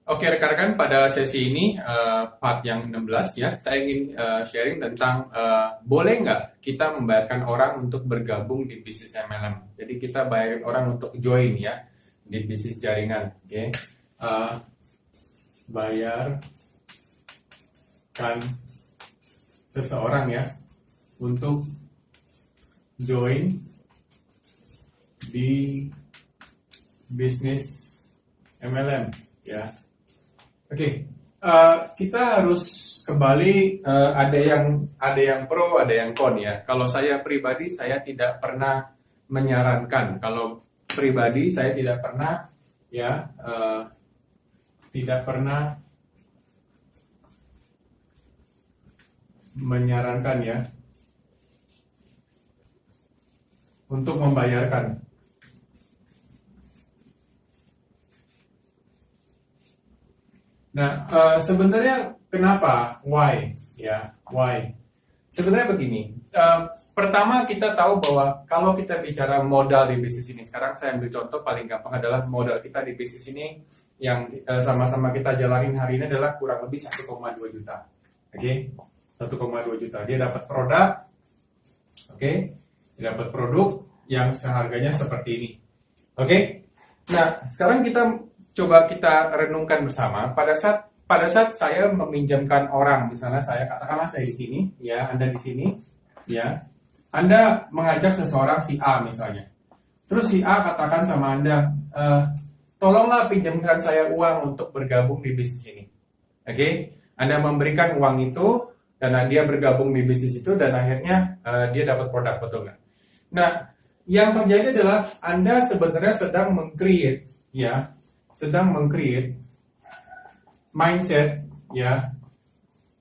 Oke rekan-rekan, pada sesi ini part yang 16 ya, saya ingin sharing tentang boleh nggak kita membayarkan orang untuk bergabung di bisnis MLM. Jadi kita bayarin orang untuk join ya di bisnis jaringan. Oke. Bayarkan seseorang ya untuk join di bisnis MLM ya. Oke, kita harus kembali ada yang pro, ada yang kon ya. Kalau saya pribadi saya tidak pernah menyarankan. Kalau pribadi saya tidak pernah ya tidak pernah menyarankan ya untuk membayarkan. Nah, sebenarnya kenapa? Why? Ya, why? Sebenarnya begini. Pertama kita tahu bahwa kalau kita bicara modal di bisnis ini, sekarang saya ambil contoh paling gampang adalah modal kita di bisnis ini yang sama-sama kita jalanin hari ini adalah kurang lebih 1,2 juta. Oke, 1,2 juta. Dia dapat produk, oke, dia dapat produk yang seharganya seperti ini. Oke, nah sekarang coba kita renungkan bersama. Pada saat saya meminjamkan orang, misalnya katakanlah saya di sini, ya, Anda di sini, ya, Anda mengajak seseorang si A misalnya. Terus si A katakan sama Anda, tolonglah pinjamkan saya uang untuk bergabung di bisnis ini. Oke, Anda memberikan uang itu dan dia bergabung di bisnis itu dan akhirnya dia dapat produk, betul nggak? Nah, yang terjadi adalah Anda sebenarnya sedang meng-create mindset ya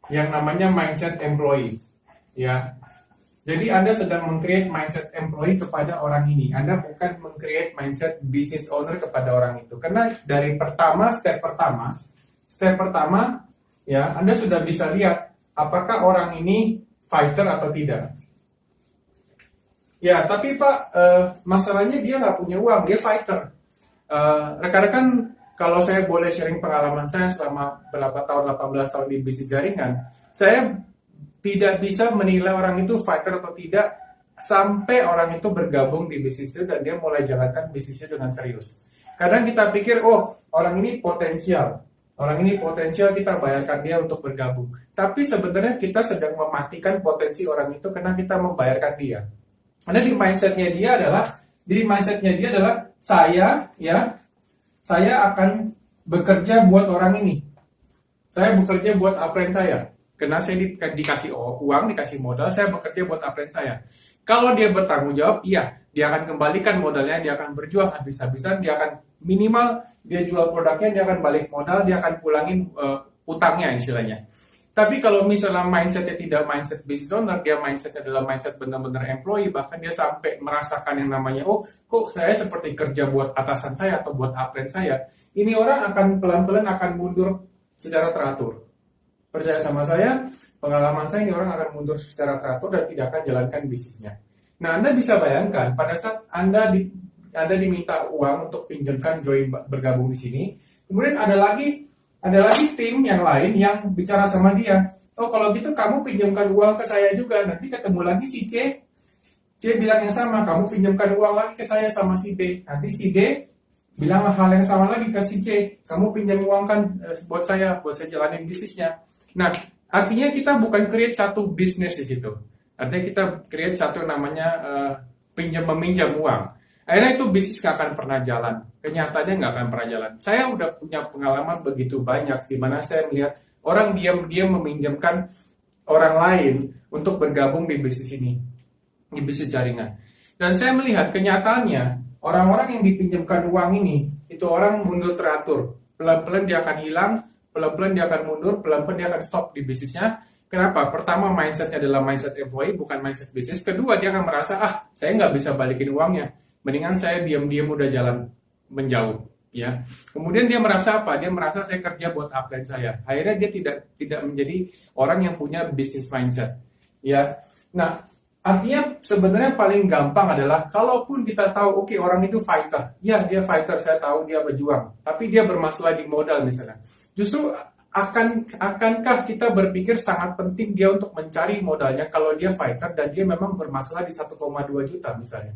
yang namanya mindset employee ya. Jadi Anda sedang meng-create mindset employee kepada orang ini. Anda bukan meng-create mindset business owner kepada orang itu. Karena dari step pertama ya, Anda sudah bisa lihat apakah orang ini fighter atau tidak. Ya, tapi Pak, masalahnya dia nggak punya uang, dia fighter. Rekan-rekan, kalau saya boleh sharing pengalaman saya selama berapa tahun, 18 tahun di bisnis jaringan, saya tidak bisa menilai orang itu fighter atau tidak sampai orang itu bergabung di bisnis itu dan dia mulai jalankan bisnisnya dengan serius. Kadang kita pikir, oh orang ini potensial kita bayarkan dia untuk bergabung. Tapi sebenarnya kita sedang mematikan potensi orang itu karena kita membayarkan dia. Karena di mindsetnya dia adalah saya akan bekerja buat orang ini. Saya bekerja buat upline saya. Karena saya dikasih uang, dikasih modal, saya bekerja buat upline saya. Kalau dia bertanggung jawab, iya, dia akan kembalikan modalnya, dia akan berjuang habis-habisan, dia akan minimal, dia jual produknya, dia akan balik modal, dia akan pulangin utangnya istilahnya. Tapi kalau misalnya mindsetnya tidak mindset business owner, dia mindsetnya adalah mindset benar-benar employee, bahkan dia sampai merasakan yang namanya, oh kok saya seperti kerja buat atasan saya atau buat upline saya, ini orang akan pelan-pelan akan mundur secara teratur. Percaya sama saya, pengalaman saya ini orang akan mundur secara teratur dan tidak akan jalankan bisnisnya. Nah, Anda bisa bayangkan pada saat Anda diminta uang untuk pinjamkan join bergabung di sini, kemudian ada lagi tim yang lain yang bicara sama dia. Oh, kalau gitu kamu pinjamkan uang ke saya juga. Nanti ketemu lagi si C. C bilang yang sama, kamu pinjamkan uang lagi ke saya sama si B. Nanti si D bilang hal yang sama lagi ke si C. Kamu pinjam uang kan buat saya jalanin bisnisnya. Nah, artinya kita bukan create satu bisnis di situ. Artinya kita create satu namanya pinjam-meminjam uang. Akhirnya itu bisnis nggak akan pernah jalan. Kenyataannya nggak akan pernah jalan. Saya udah punya pengalaman begitu banyak di mana saya melihat orang diam-diam meminjamkan orang lain untuk bergabung di bisnis ini, di bisnis jaringan. Dan saya melihat kenyataannya orang-orang yang dipinjamkan uang ini itu orang mundur teratur. Pelan-pelan dia akan hilang, pelan-pelan dia akan mundur, pelan-pelan dia akan stop di bisnisnya. Kenapa? Pertama, mindsetnya adalah mindset employee, bukan mindset bisnis. Kedua, dia akan merasa, saya nggak bisa balikin uangnya. Mendingan saya diam-diam udah jalan menjauh, ya. Kemudian dia merasa apa? Dia merasa saya kerja buat upline saya. Akhirnya dia tidak menjadi orang yang punya business mindset, ya. Nah, Artinya sebenarnya paling gampang adalah kalaupun kita tahu oke, orang itu fighter, ya dia fighter, saya tahu dia berjuang, tapi dia bermasalah di modal misalnya. Justru akankah kita berpikir sangat penting dia untuk mencari modalnya kalau dia fighter dan dia memang bermasalah di 1,2 juta misalnya.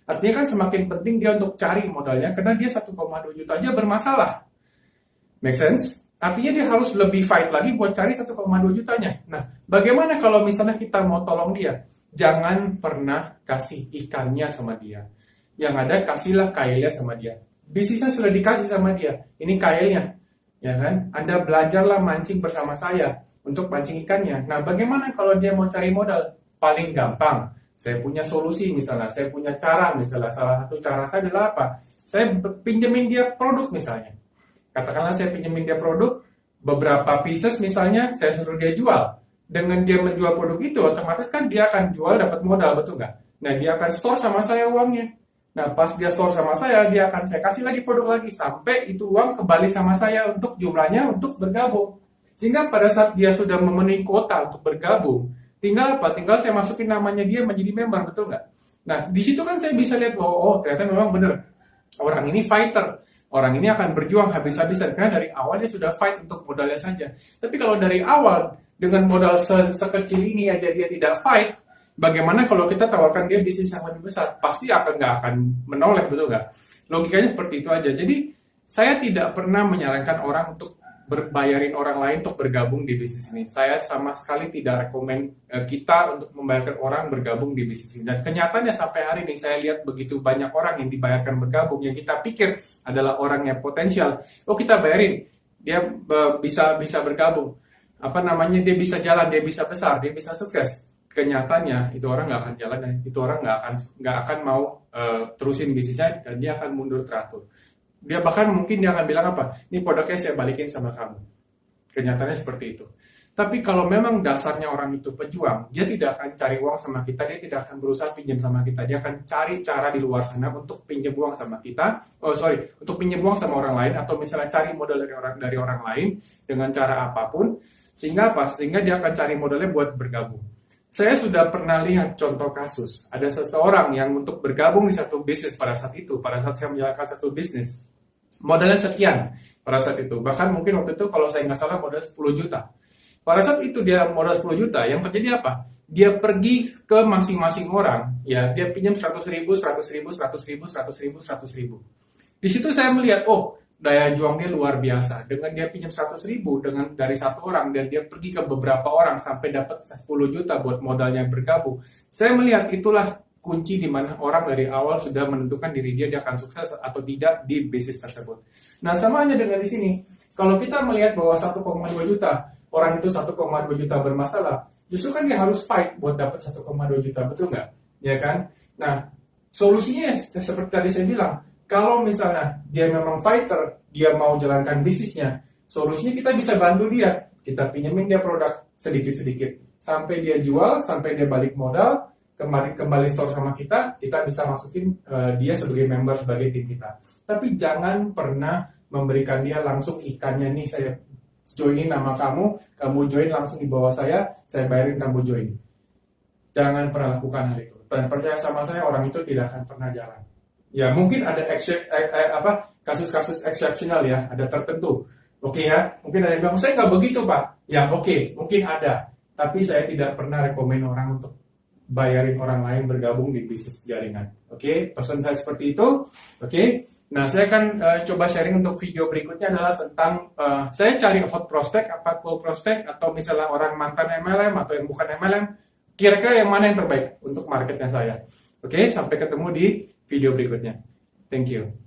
Artinya kan semakin penting dia untuk cari modalnya karena dia 1,2 juta aja bermasalah. Make sense? Artinya dia harus lebih fight lagi buat cari 1,2 jutanya. Nah, bagaimana kalau misalnya kita mau tolong dia? Jangan pernah kasih ikannya sama dia. Yang ada kasihlah kailnya sama dia. Bisnisnya sudah dikasih sama dia. Ini kailnya, ya kan? Anda belajarlah mancing bersama saya untuk mancing ikannya. Nah, bagaimana kalau dia mau cari modal? Paling gampang. Saya punya solusi misalnya, saya punya cara misalnya. Salah satu cara saya adalah apa? Saya pinjemin dia produk misalnya. Katakanlah saya pinjemin dia produk, beberapa pieces misalnya, saya suruh dia jual. Dengan dia menjual produk itu, otomatis kan dia akan jual dapat modal, betul nggak? Nah, dia akan store sama saya uangnya. Nah, pas dia store sama saya saya kasih lagi produk lagi, sampai itu uang kembali sama saya untuk jumlahnya untuk bergabung. Sehingga pada saat dia sudah memenuhi kuota untuk bergabung, tinggal apa? Tinggal saya masukin namanya dia menjadi member, betul nggak? Nah, di situ kan saya bisa lihat, oh ternyata memang benar. Orang ini fighter. Orang ini akan berjuang habis-habisan karena dari awal dia sudah fight untuk modalnya saja. Tapi kalau dari awal dengan modal sekecil ini aja dia tidak fight, bagaimana kalau kita tawarkan dia bisnis yang lebih besar? Pasti nggak akan menoleh, betul nggak? Logikanya seperti itu aja. Jadi saya tidak pernah menyarankan orang untuk berbayarin orang lain untuk bergabung di bisnis ini. Saya sama sekali tidak rekomen kita untuk membayarkan orang bergabung di bisnis ini. Dan kenyataannya sampai hari ini saya lihat begitu banyak orang yang dibayarkan bergabung yang kita pikir adalah orang yang potensial. Oh, kita bayarin, dia bisa bergabung. Dia bisa jalan, dia bisa besar, dia bisa sukses. Kenyataannya itu orang nggak akan jalan, dan itu orang nggak akan mau terusin bisnisnya dan dia akan mundur teratur. Dia bahkan mungkin dia akan bilang apa? Ini produknya saya balikin sama kamu. Kenyataannya seperti itu. Tapi kalau memang dasarnya orang itu pejuang, dia tidak akan cari uang sama kita, dia tidak akan berusaha pinjam sama kita, dia akan cari cara di luar sana untuk pinjam uang sama kita, untuk pinjam uang sama orang lain, atau misalnya cari modal dari orang lain dengan cara apapun, sehingga dia akan cari modalnya buat bergabung. Saya sudah pernah lihat contoh kasus, ada seseorang yang untuk bergabung di satu bisnis pada saat saya menjalankan satu bisnis, modalnya sekian pada saat itu. Bahkan mungkin waktu itu kalau saya nggak salah modal 10 juta. Pada saat itu dia modal 10 juta, yang terjadi apa? Dia pergi ke masing-masing orang, ya dia pinjam 100 ribu. Di situ saya melihat, daya juang dia luar biasa. Dengan dia pinjam 100 ribu dari satu orang, dan dia pergi ke beberapa orang sampai dapat 10 juta buat modalnya bergabung. Saya melihat itulah kunci di mana orang dari awal sudah menentukan diri dia akan sukses atau tidak di bisnis tersebut. Nah, sama aja dengan di sini. Kalau kita melihat bahwa 1,2 juta, orang itu 1,2 juta bermasalah, justru kan dia harus fight buat dapat 1,2 juta, betul nggak? Ya kan? Nah, solusinya seperti tadi saya bilang, kalau misalnya dia memang fighter, dia mau jalankan bisnisnya, solusinya kita bisa bantu dia. Kita pinjemin dia produk sedikit-sedikit. Sampai dia jual, sampai dia balik modal, kembali store sama kita bisa masukin dia sebagai member, sebagai tim kita. Tapi jangan pernah memberikan dia langsung ikannya, nih saya joinin nama kamu join langsung di bawah saya bayarin kamu join. Jangan pernah lakukan hal itu. Dan percaya sama saya, orang itu tidak akan pernah jalan. Ya mungkin ada kasus-kasus eksepsional ya, ada tertentu. Oke ya, mungkin ada yang bilang, saya nggak begitu Pak. Ya oke, mungkin ada. Tapi saya tidak pernah rekomen orang untuk bayarin orang lain bergabung di bisnis jaringan. Oke, pesan saya seperti itu. Oke, nah saya akan coba sharing untuk video berikutnya adalah tentang saya cari hot prospect, cold prospect, atau misalnya orang mantan MLM atau yang bukan MLM. Kira-kira yang mana yang terbaik untuk marketnya saya. Oke, sampai ketemu di video berikutnya. Thank you.